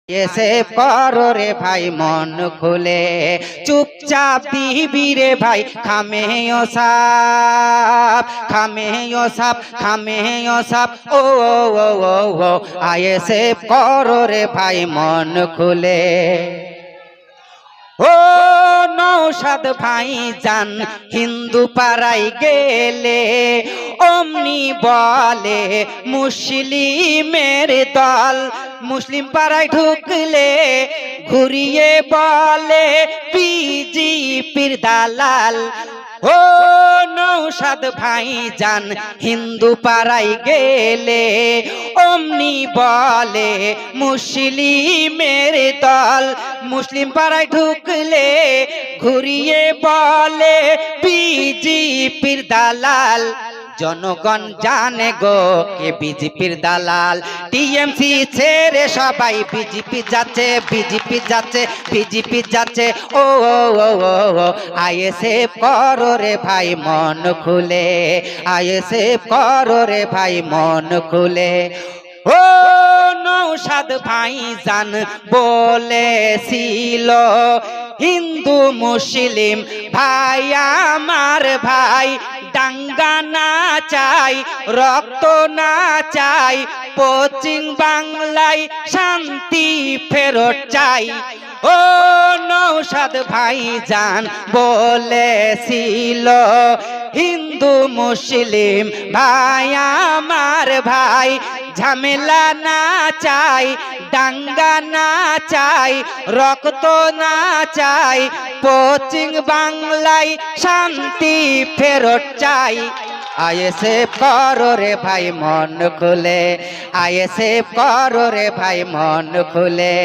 এসে করো রে ভাই মন খুলে, চুপচাপ দিবি রে ভাই খামে ও সাপ, খামে ও সাপ, খামে ও সাপ। ও ও ও ও আয়েসে করো রে ভাই মন খুলে। ও নৌসাদ ভাই জান হিন্দু পাড়ায় গেলে অমনি বলে মুসলিমের দল, মুসলিম পাড়ায় ঢুকলে ঘুরিয়ে বলে বিজেপির দালাল। ও নৌসাদ ভাই জান হিন্দু পাড়ায় গেলে অমনি বলে মুসলিমের দল, মুসলিম পাড়ায় ঢুকলে ঘুরিয়ে বলে বিজেপির দালাল। জনগণ জানে গো কে বিজেপির দালাল, টিএমসি ছেড়ে সবাই বিজেপি যাচ্ছে, বিজেপি যাচ্ছে, বিজেপি যাচ্ছে। ও ও ও ও আইএসএফ করো রে ভাই মন খুলে, আইএসএফ করো রে ভাই মন খুলে। ও নৌসাদ ভাই জান বলেছিল হিন্দু মুসলিম ভাই আমার ভাই, দাঙ্গা না চাই রক্ত না চাই, পশ্চিম বাংলায় শান্তি ফেরত চাই। ও নৌসাদ ভাই জান বলেছিল হিন্দু মুসলিম ভাই আমার ভাই, ঝামেলা না চাই দাঙ্গা না চাই রক্ত না চাই, পশ্চিম বাংলায় শান্তি ফেরত চাই। আইএসএফ করো রে ভাই মন খুলে, আইএসএফ করো রে ভাই মন খুলে,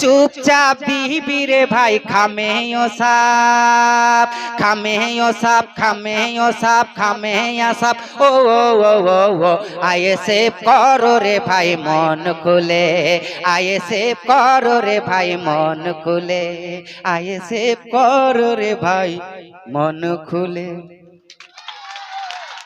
চুপচাপ দিবি রে ভাই খামে ও সাপ, খামে ও সাপ, খামে ও সাপ, খামে ও সাপ। ও ও ও ও ও আইএসএফ করো রে ভাই মন খুলে, আইএসএফ করো রে ভাই মন খুলে, আইএসএফ করো রে ভাই মন খুলে।